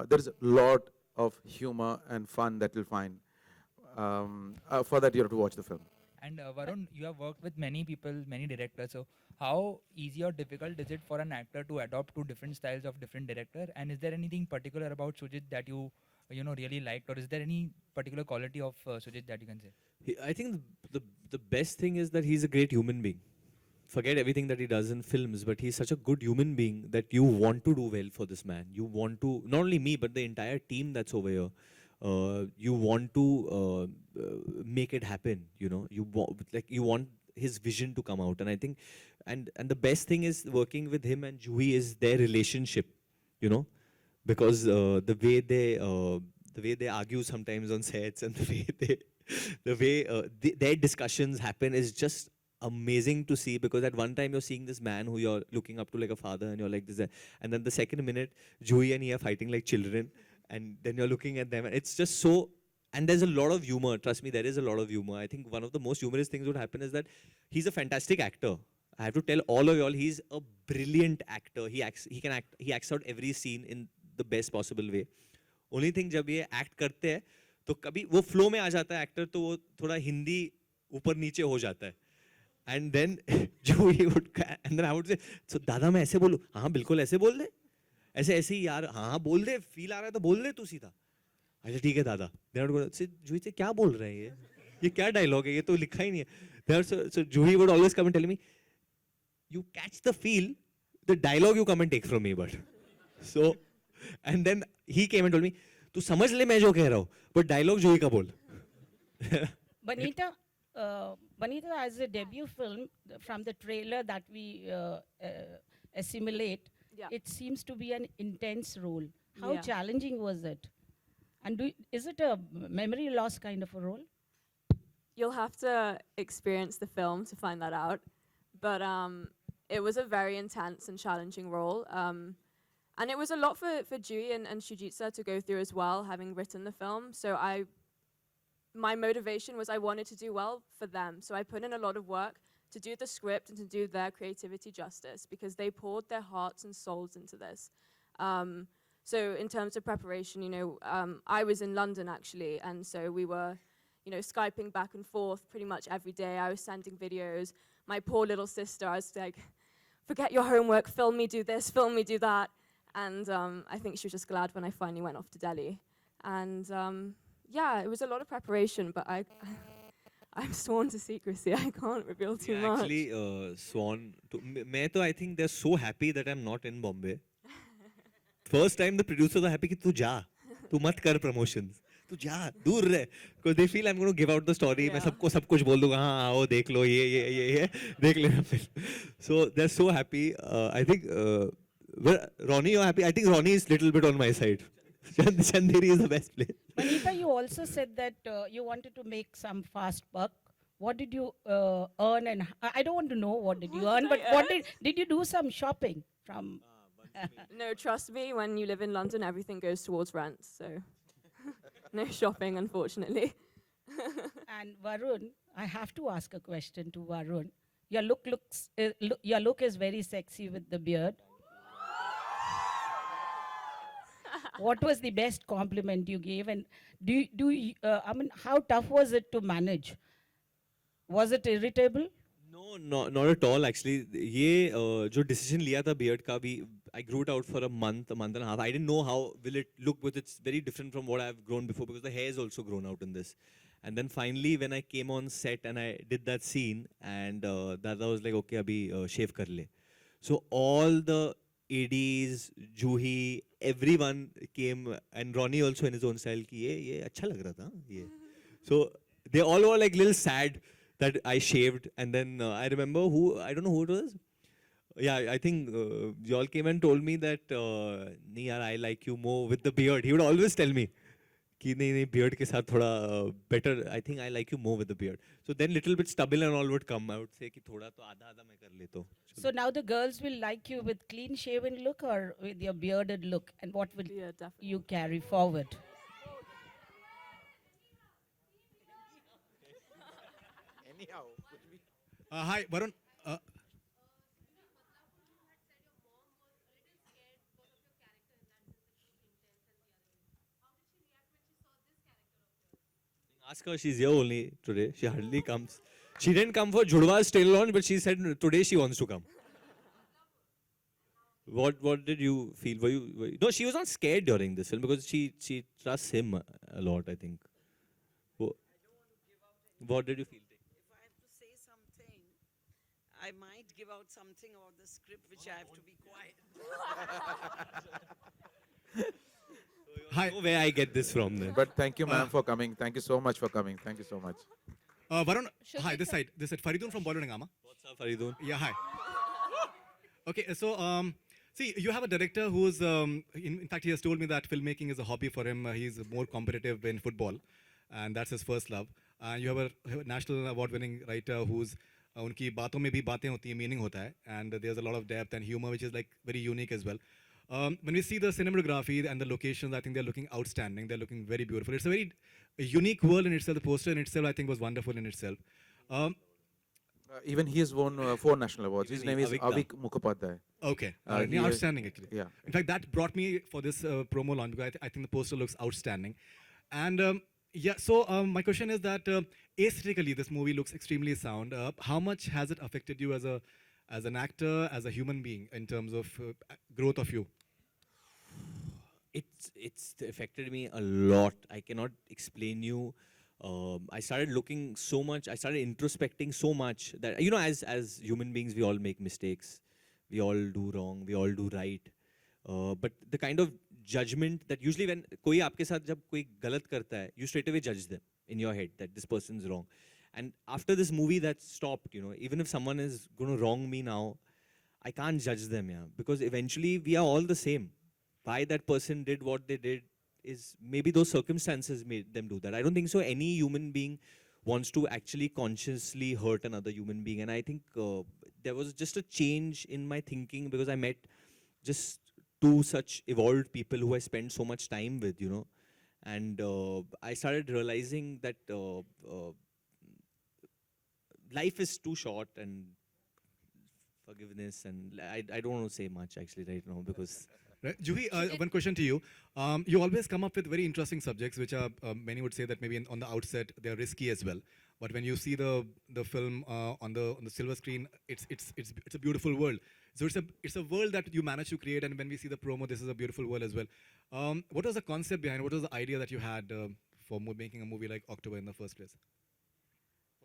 there is a lot of humor and fun that you'll find. For that, you have to watch the film. And Varun, you have worked with many people, many directors. So how easy or difficult is it for an actor to adopt to different styles of different director? And is there anything particular about Sujit that you really liked, or is there any particular quality of Sujit that you can say? I think the best thing is that he's a great human being. Forget everything that he does in films, but he's such a good human being that you want to do well for this man. You want to, not only me, but the entire team that's over here. you want to make it happen. You know, you want his vision to come out, and I think, and the best thing is working with him and Juhi is their relationship. You know, because the way they argue sometimes on sets, and the way their discussions happen is just amazing to see, because at one time you're seeing this man who you're looking up to like a father, and you're like this, and then the second minute Juhi and he are fighting like children, and then you're looking at them, and it's just so. And there's a lot of humor. Trust me, there is a lot of humor. I think one of the most humorous things would happen is that he's a fantastic actor. I have to tell all of y'all, he's a brilliant actor. He acts out every scene in the best possible way. Only thing, जब ये act करते हैं, तो कभी वो flow में आ जाता है actor, तो वो थोड़ा हिंदी ऊपर नीचे हो जाता है. And then Juhi would, and then I would say, so दादा मैं ऐसे बोलूँ, हाँ बिल्कुल ऐसे बोल दे, ऐसे ही यार, हाँ बोल दे, feel आ रहा है तो बोल दे तू सीधा. अच्छा ठीक है दादा. Then I would go, Juhi से क्या बोल रहा है ये क्या dialogue है, ये तो लिखा ही नहीं है. So Juhi would always come and tell me, you catch the feel, the dialogue you come and take from me, but so, and then he came and told me, तू समझ ले मैं जो कह रहा हूँ, but dialogue Juhi का बोल. Banita, as a debut film, from the trailer that we assimilate, Yeah. it seems to be an intense role. How Yeah. challenging was it? And is it a memory loss kind of a role? You'll have to experience the film to find that out. But it was a very intense and challenging role. And it was a lot for Juhi and Shujitsa to go through as well, having written the film. So my motivation was I wanted to do well for them. So I put in a lot of work to do the script and to do their creativity justice, because they poured their hearts and souls into this. So in terms of preparation, you know, I was in London actually, and so we were, you know, Skyping back and forth pretty much every day. I was sending videos. My poor little sister, I was like, forget your homework, film me do this, film me do that. And I think she was just glad when I finally went off to Delhi. And yeah, it was a lot of preparation, but I'm sworn to secrecy. I can't reveal too much. Actually, sworn to, मैं तो I think they're so happy that I'm not in Bombay. First time the producers are happy कि तू जा, तू मत कर promotions, तू जा, दूर रह, because they feel I'm going to give out the story. मैं सबको सब कुछ बोल दूँगा, हाँ आओ देख लो ये देख लेना फिर. So they're so happy. I think well, Ronnie, you're happy. I think Ronnie is little bit on my side. Chanderi is the best place. Banita, you also said that you wanted to make some fast buck. What did you earn? And I don't want to know what did you earn, but what did you do some shopping from? No, trust me, when you live in London, everything goes towards rent. So no shopping, unfortunately. And Varun, I have to ask a question to Varun. Your look is very sexy with the beard. What was the best compliment you gave? And I mean, how tough was it to manage? Was it irritable? No, not at all. Actually, ये जो decision लिया था beard का भी, I grew it out for a month and a half. I didn't know how will it look, but it's very different from what I've grown before, because the hair is also grown out in this. And then finally, when I came on set and I did that scene, and that I was like, okay, abhi shave kar le. So all the ADs, Juhi, everyone came, and Ronnie also in his own style ki ye अच्छा लग रहा था ये. So they all were like little sad that I shaved. And then I remember I don't know who it was. Yeah, I think you all came and told me that nahi yaar, I like you more with the beard. He would always tell me कि नहीं beard के साथ थोड़ा better. I think I like you more with the beard. So then little bit stubble and all would come. I would say कि थोड़ा तो आधा मैं कर लेता हूँ. So now the girls will like you with clean shaven look or with your bearded look, and what will Yeah, definitely. you carry forward? Hi, Varun. Ask her, she's here only today. She hardly comes. She didn't come for Judwa's tail launch, but she said today she wants to come. What did you feel? Were you no, she was not scared during this film because she trusts him a lot, I think. What did you feel? If I have to say something, I might give out something about the script which I have to be quiet. Hi. know where I get this from then. But thank you, ma'am, for coming. Thank you so much for coming. Thank you so much. Varun, hi, Shojit this side. This side. Faridun from Bollywood Hungama. What's up, Faridun? Yeah, hi. Okay, so see, you have a director who's, in fact, he has told me that filmmaking is a hobby for him. He's more competitive in football, and that's his first love. And you have a national award-winning writer who's उनकी बातों में भी बातें होती हैं, meaning होता है, and there's a lot of depth and humor, which is like very unique as well. When we see the cinematography and the locations, I think they're looking outstanding. They're looking very beautiful. It's a very unique world in itself. The poster in itself, I think, was wonderful in itself. Even he has won 4 national awards. His name is Avik Mukhopadhyay. Okay, he is- outstanding actually. Yeah. In fact, that brought me for this promo launch because I think the poster looks outstanding. And yeah, so my question is that aesthetically, this movie looks extremely sound. How much has it affected you as an actor, as a human being, in terms of growth of you? It's affected me a lot. I cannot explain you. I started looking so much. I started introspecting so much that as human beings, we all make mistakes. We all do wrong. We all do right. But the kind of judgment that usually when कोई आपके साथ जब कोई गलत करता है, you straight away judge them in your head that this person's wrong. And after this movie, that stopped. Even if someone is going to wrong me now, I can't judge them, because eventually we are all the same. Why that person did what they did is maybe those circumstances made them do that. I don't think so any human being wants to actually consciously hurt another human being. And I think there was just a change in my thinking because I met just 2 such evolved people who I spent so much time with, And I started realizing that life is too short and forgiveness, and I don't want to say much actually right now because... Right. Juhi, one question to you. You always come up with very interesting subjects, which are many would say that maybe on the outset they're risky as well. But when you see the film on the silver screen, it's a beautiful world. So it's a world that you managed to create, and when we see the promo, this is a beautiful world as well. What was the concept behind? What was the idea that you had for making a movie like October in the first place?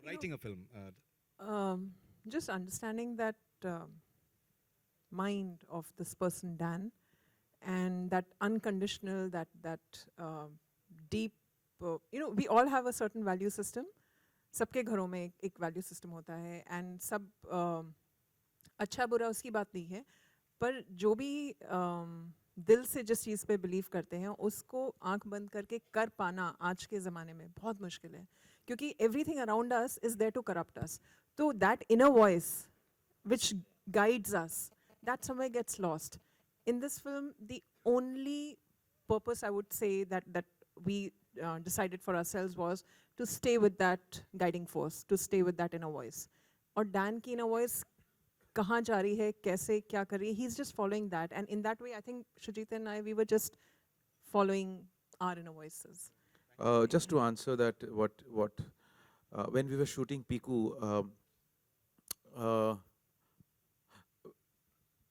Writing a film. Just understanding that mind of this person Dan, and that unconditional, that deep, we all have a certain value system. सबके घरों में एक value system होता है, and सब अच्छा बुरा उसकी बात नहीं है, पर जो भी दिल से जिस चीज़ पे believe करते हैं, उसको आंख बंद करके कर पाना आज के ज़माने में बहुत मुश्किल है, क्योंकि everything around us is there to corrupt us. So that inner voice, which guides us, that somewhere gets lost. In this film, the only purpose I would say that we decided for ourselves was to stay with that guiding force, to stay with that inner voice. और Dan की inner voice कहाँ जा रही है, कैसे क्या कर रही है, he's just following that. And in that way, I think Shujit and I, we were just following our inner voices. Just to answer that, when we were shooting Piku,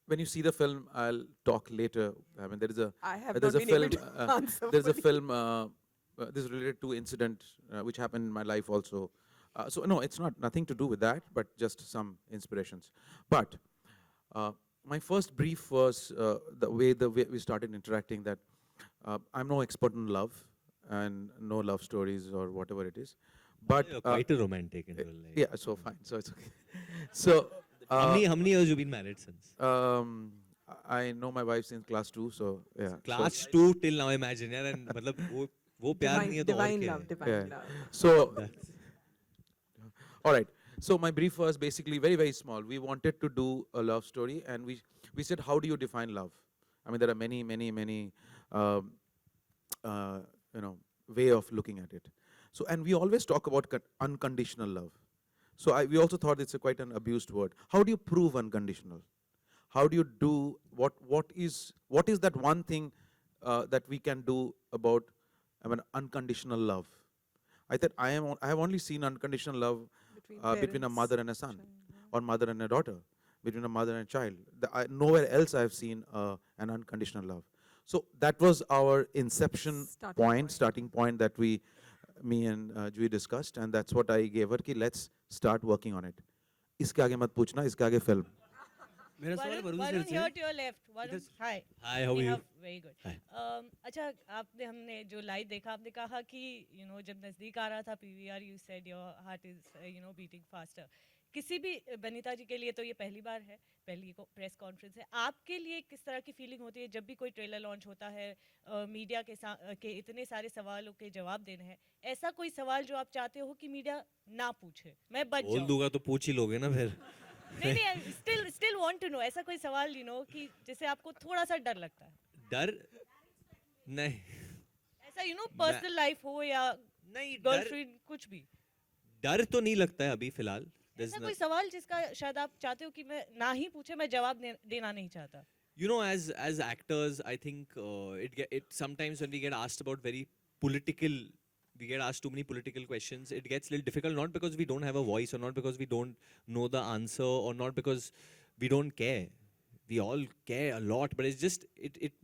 when you see the film, I'll talk later. I mean, I have there's not a been film. able to answer There's a fully. film. This is related to incident which happened in my life also. So no, it's nothing to do with that, but just some inspirations. But my first brief was the way we started interacting. That I'm no expert in love and no love stories or whatever it is. But You're quite a romantic in real life. yeah, so fine. So it's okay. So. How many years you been married since? I know my wife since class 2, so yeah. Class 2 till now, imagine, यार, and मतलब वो प्यार नहीं है तो और Divine क्या love, है? divine Yeah. love. So, all right. So my brief was basically very, very small. We wanted to do a love story, and we said, how do you define love? I mean, there are many way of looking at it. So, and we always talk about unconditional love. So we also thought it's quite an abused word. How do you prove unconditional? How do you do what is that one thing that we can do about unconditional love? I thought I have only seen unconditional love between a parents, mother and a son, child, or mother and a daughter, between a mother and a child. Nowhere else I have seen an unconditional love. So that was our inception starting point that me and Juhi discussed, and that's what I gave her कि let's start working on it. इसके आगे मत पूछना, इसके आगे film. Varun, here to your left. Varun, hi. Hi, how are We you? have- Very good. Hi. A अच्छा आपने हमने जो लाइव देखा आपने कहा कि जब नज़दीक आ रहा था PVR you said your heart is beating faster किसी भी बनीता जी के लिए तो ये पहली बार है पहली प्रेस कॉन्फ्रेंस है आपके लिए किस तरह की फीलिंग होती है जब भी कोई ट्रेलर लॉन्च होता है मीडिया के इतने सारे सवालों के जवाब देने हैं ऐसा कोई सवाल जो आप चाहते हो कि मीडिया ना पूछे मैं बच बोल जाऊं दूंगा तो पूछ ही लोगे ना फिर. नहीं नहीं स्टिल वांट टू नो ऐसा कोई सवाल कि जिसे आपको थोड़ा सा डर लगता है डर नहीं. ऐसा पर्सनल लाइफ हो या नहीं गर्लफ्रेंड कुछ भी डर तो नहीं लगता है अभी फिलहाल. There's ऐसा no- कोई सवाल जिसका शायद आप चाहते हो कि मैं ना ही पूछे मैं जवाब देना नहीं चाहता You know, as actors, I think it sometimes when we get asked about we get asked too many political questions. It gets a little difficult, not because we don't have a voice, or not because we don't know the answer, or not because we don't care. We all care a lot, but it's just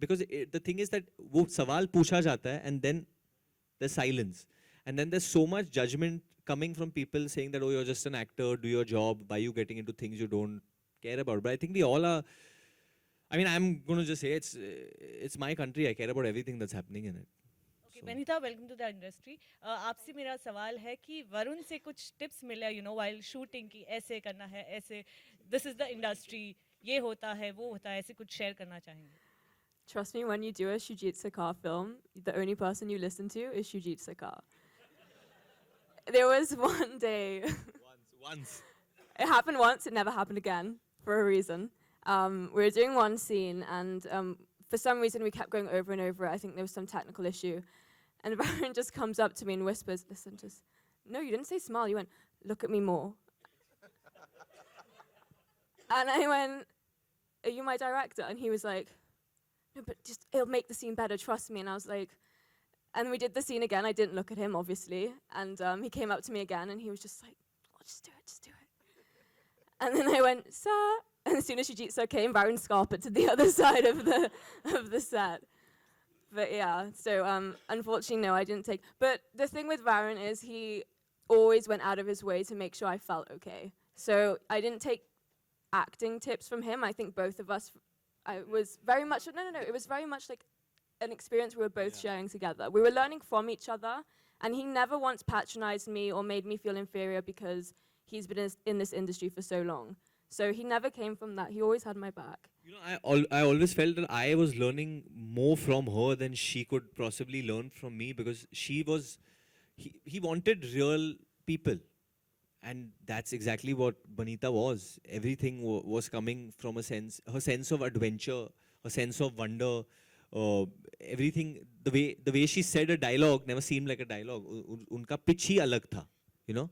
because the thing is that वो सवाल पूछा जाता है, and then there's silence, and then there's so much judgment coming from people saying that, oh, you're just an actor, do your job, why are you getting into things you don't care about? But I think we all are. I mean, I'm going to just say it's my country. I care about everything that's happening in it. Okay Banita welcome to the industry आपसे मेरा सवाल है कि वरुण से कुछ tips मिले while shooting की ऐसे करना है ऐसे दिस इज द इंडस्ट्री ये होता है वो होता है ऐसे कुछ शेयर करना चाहेंगे Trust me, when you do a Shujit Sakar film, the only person you listen to is Shujit Sakar. There was one day. Once. It happened once, it never happened again, for a reason. We were doing one scene, and for some reason we kept going over and over it. I think there was some technical issue. And Baron just comes up to me and whispers, listen, no, you didn't say smile, you went, look at me more. And I went, are you my director? And he was like, no, but just, it'll make the scene better, trust me. And I was like, and we did the scene again. I didn't look at him, obviously. And he came up to me again, and he was just like, oh, just do it. And then I went, sir. And as soon as Shujitsu came, Baron scarpered to the other side of the set. But yeah, so unfortunately, no, I didn't take. But the thing with Baron is he always went out of his way to make sure I felt okay. So I didn't take acting tips from him. I think both of us, I was very much, no, it was very much like an experience we were both sharing together. We were learning from each other, and he never once patronized me or made me feel inferior because he's been in this industry for so long. So he never came from that. He always had my back. You know, I always felt that I was learning more from her than she could possibly learn from me, because he wanted real people. And that's exactly what Banita was. Everything was coming from her sense of adventure, her sense of wonder, everything. The way she said a dialogue never seemed like a dialogue. उनका pitch ही अलग था, you know.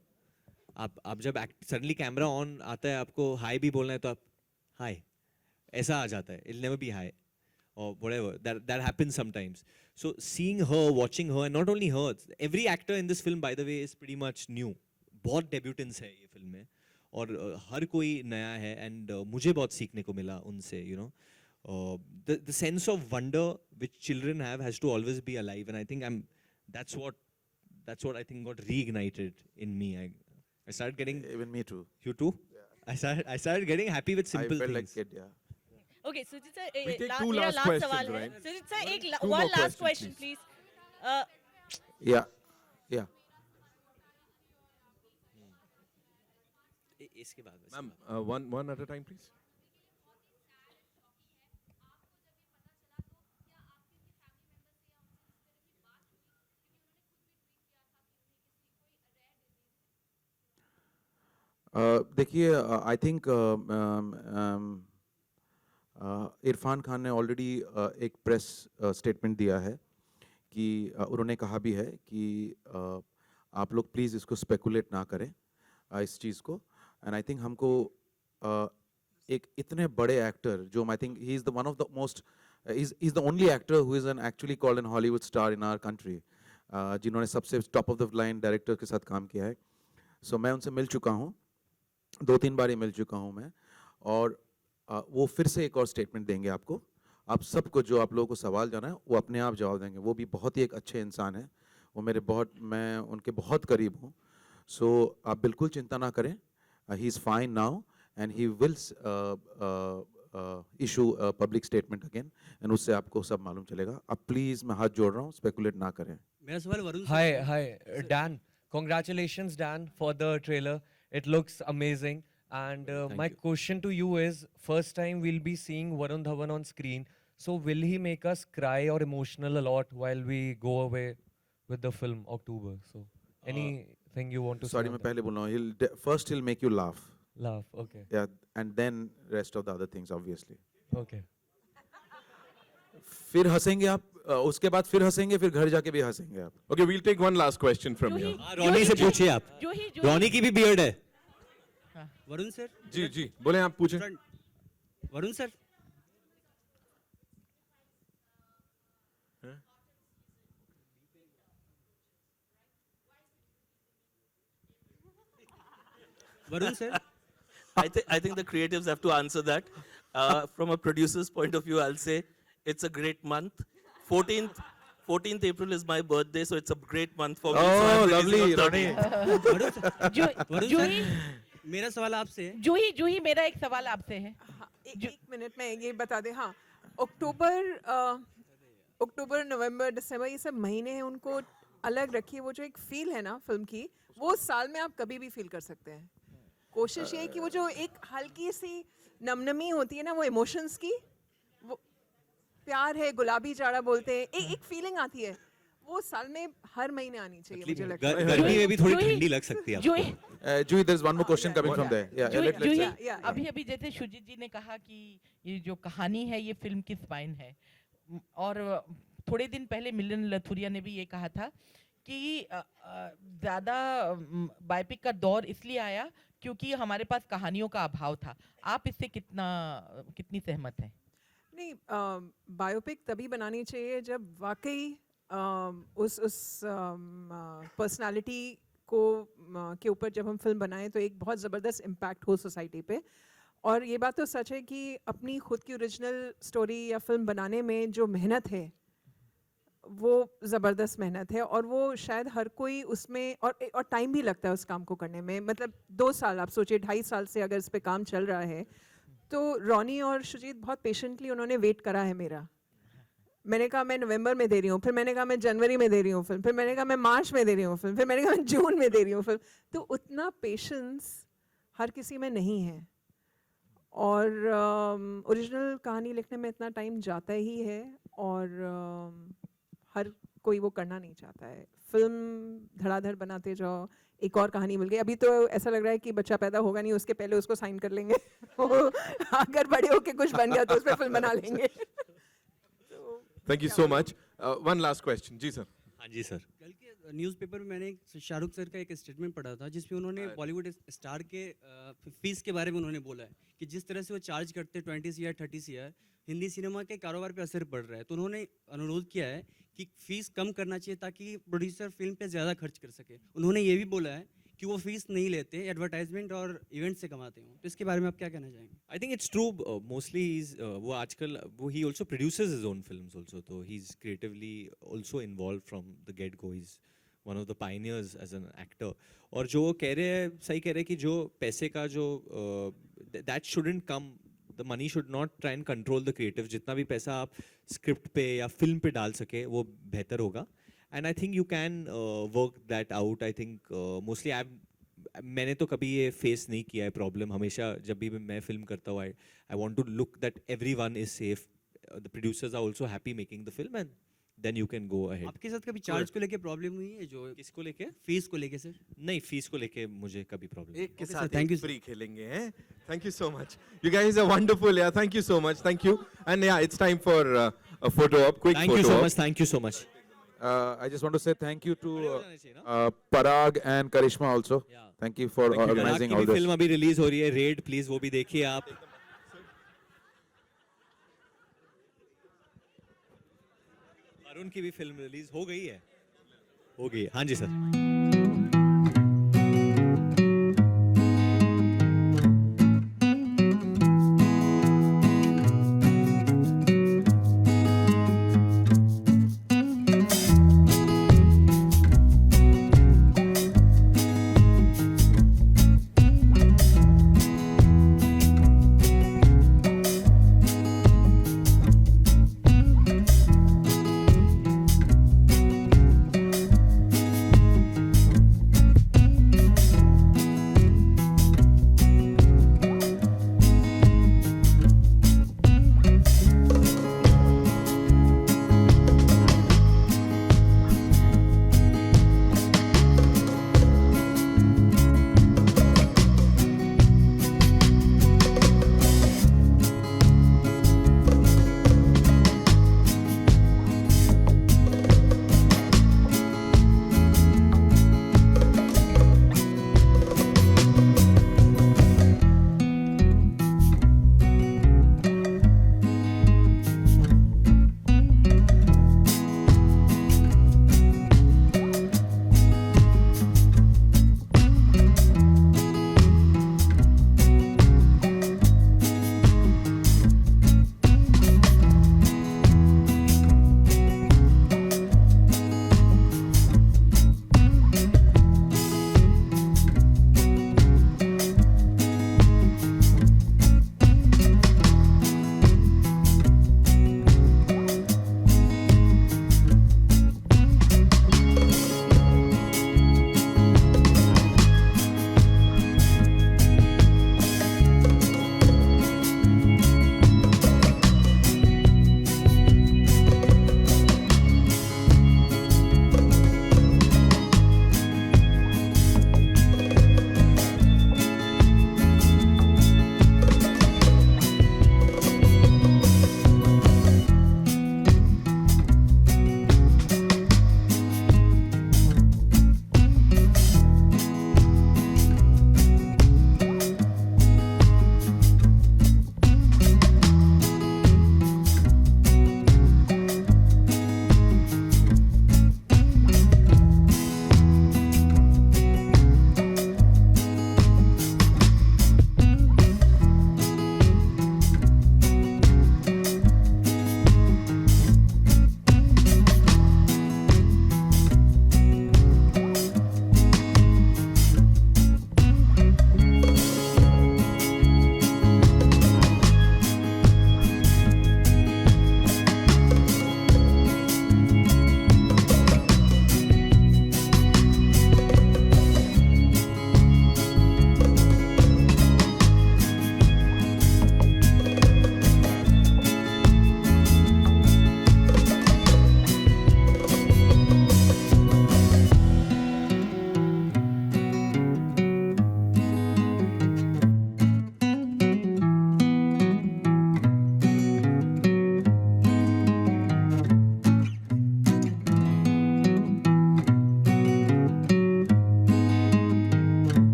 आप जब suddenly camera on आता है, आपको hi भी बोलना है तो आप hi ऐसा आ जाता है. It'll never be hi or whatever. That happens sometimes. So seeing her, watching her, and not only her, every actor in this film, by the way, is pretty much new. बहुत debutantes है ये film में, और हर कोई नया है, and मुझे बहुत सीखने को मिला उनसे. You know, the sense of wonder which children has to always be alive, and I think that's what I think got reignited in me. I started getting, Even me too. you too? Yeah. I started getting happy with simple I felt things. like kid, yeah. Okay, Sujit sir, We take two मेरा last last questions, सवाल है. right? Sujit sir, Two more one last questions, question, please. Yeah. इसके बाद बस. Ma'am, one at a time, please. देखिए, I think Irfan Khan ने already एक press statement दिया है कि उन्होंने कहा भी है कि आप लोग प्लीज़ इसको स्पेकुलेट ना करें इस चीज़ को. एंड आई थिंक हमको एक इतने बड़े एक्टर जो I think he is the one of the most is the only actor who is an actually called an Hollywood star in our country, जिन्होंने सबसे top of the line director के साथ काम किया है. सो मैं उनसे मिल चुका हूँ, 2-3 बार ही मिल चुका हूँ मैं, और वो फिर से एक और स्टेटमेंट देंगे आपको. आप सबको जो आप लोगों को सवाल जाना है वो अपने आप जवाब देंगे. वो भी बहुत ही एक अच्छे इंसान हैं, वो मैं उनके बहुत करीब हूँ. सो आप बिल्कुल चिंता ना करें. He is fine now and he will issue a public statement again, and उससे आपको सब मालूम चलेगा. अब please मैं हाथ जोड़ रहा हूँ, speculate ना करें. मेरा सवाल वरुण से Hi, है। hi, Dan. Congratulations, Dan, for the trailer. It looks amazing. And my question to you is, first time we'll be seeing Varun Dhawan on screen. So will he make us cry or emotional a lot while we go away with the film October? So anything you want to Sorry, say? मैं पहले बोल रहा हूँ. First he'll make you laugh. Laugh, okay. Yeah, and then rest of the other things, obviously. Okay. फिर हंसेंगे आप, उसके बाद फिर हंसेंगे, फिर घर जाके भी हंसेंगे आप. Okay, we'll take one last question from you. रोनी से पूछिए आप. रोनी की भी बियर्ड है. वरुण सर. जी जी बोले आप पूछें. Varun sir. Varun sir. I think the creatives have to answer that. From a producer's point of view, I'll say it's a great month. 14th April is my birthday, so it's a great month for me. Oh, lovely, Ronnie. जूही मेरा सवाल आपसे है. जूही मेरा एक सवाल आपसे है. एक मिनट में ये बता दें. हाँ, अक्टूबर नवंबर दिसंबर ये सब महीने हैं, उनको अलग रखिए. वो जो एक फील है ना फिल्म की, वो साल में आप कभी भी फील कर सकते हैं. कोशिश ये है कि वो जो एक हल्की सी नमनमी होती है ना, वो इमोशंस की, वो प्यार है, गुलाबी जाड़ा बोलते हैं, एक फीलिंग आती है, वो साल में हर महीने आनी चाहिए. मुझे लगता है गर्मी में भी थोड़ी ठंडी लग सकती है. Juhi, there's one more question coming from there. Yeah, अभी जैसे शुजित जी ने कहा कि ये जो कहानी है ये फिल्म की स्पाइन है, और थोड़े दिन पहले मिलन लथुरिया ने भी ये कहा था कि ज़्यादा बायोपिक का दौर इसलिए आया क्योंकि हमारे पास कहानियों का अभाव था. आप इससे कितनी सहमत हैं? नहीं, बायोपिक तभी बनानी चाहिए जब वाकई उस पर्सनालिटी को के ऊपर जब हम फिल्म बनाएं तो एक बहुत ज़बरदस्त इम्पैक्ट हो सोसाइटी पे. और ये बात तो सच है कि अपनी खुद की ओरिजिनल स्टोरी या फिल्म बनाने में जो मेहनत है वो ज़बरदस्त मेहनत है, और वो शायद हर कोई उसमें और टाइम भी लगता है उस काम को करने में. मतलब 2 साल, आप सोचिए 2.5 साल से अगर इस पे काम चल रहा है, तो रॉनी और शुजीत बहुत पेशेंटली उन्होंने वेट करा है मेरा. मैंने कहा मैं नवंबर में दे रही हूँ, फिर मैंने कहा मैं जनवरी में दे रही हूँ फिल्म, फिर मैंने कहा मैं मार्च में दे रही हूँ फिल्म, फिर मैंने कहा मैं जून में दे रही हूँ फिल्म. तो उतना पेशेंस हर किसी में नहीं है, और ओरिजिनल कहानी लिखने में इतना टाइम जाता ही है, और हर कोई वो करना नहीं चाहता है. फिल्म धड़ाधड़ बनाते जाओ, एक और कहानी मिल गई. अभी तो ऐसा लग रहा है कि बच्चा पैदा होगा नहीं, उसके पहले उसको साइन कर लेंगे. अगर बड़े होके कुछ बन गया तो उस पर फिल्म बना लेंगे. Thank you so much. One last question. Ji sir. हाँ जी सर. कल के न्यूज़पेपर में मैंने शाहरुख सर का एक स्टेटमेंट पढ़ा था जिसमें उन्होंने बॉलीवुड स्टार के फीस के बारे में उन्होंने बोला है कि जिस तरह से वो चार्ज करते हैं 20 CR 30 CR, हिंदी सिनेमा के कारोबार पे असर पड़ रहा है. तो उन्होंने अनुरोध किया है कि फीस कम करना चाहिए ताकि प्रोड्यूसर फिल्म पे ज़्यादा खर्च कर सके. उन्होंने ये भी बोला है कि वो फीस नहीं लेते, एडवर्टाइजमेंट और इवेंट से कमाते हो. तो इसके बारे में आप क्या कहना चाहेंगे? I think it's true. Mostly वो आजकल he also produces his own films also. So he's creatively also involved from the get go. He's one of the pioneers as an actor. और जो कह रहे हैं, सही कह रहे हैं कि जो पैसे का जो that shouldn't come. The money should not try and control the creative. जितना भी पैसा आप स्क्रिप्ट पे या फिल्म पे डाल सके वो बेहतर होगा. And I think you can work that out. I think mostly मैंने तो कभी ये फेस नहीं किया है प्रॉब्लम. हमेशा जब भी मैं फिल्म करता हूँ, I want to look that everyone is safe. The producers are also happy making the film, and then you can go ahead. आपके साथ कभी चार्ज को लेके प्रॉब्लम हुई है? जो किसको लेके? फीस को लेके सर? नहीं, फीस को लेके मुझे कभी प्रॉब्लम. एक के साथ एक फ्री खेलेंगे हैं. Thank you so much. You guys are wonderful. Yeah, thank you so much. Thank you. And yeah, it's time for a photo op. Quick Thank photo you so op. much. Thank you so much. I just want to say thank you to Parag and Karishma also. Thank you for organizing all this. Film अभी release हो रही है, red please वो भी देखिए आप. अरुण की भी फिल्म रिलीज हो गई है. हाँ जी सर.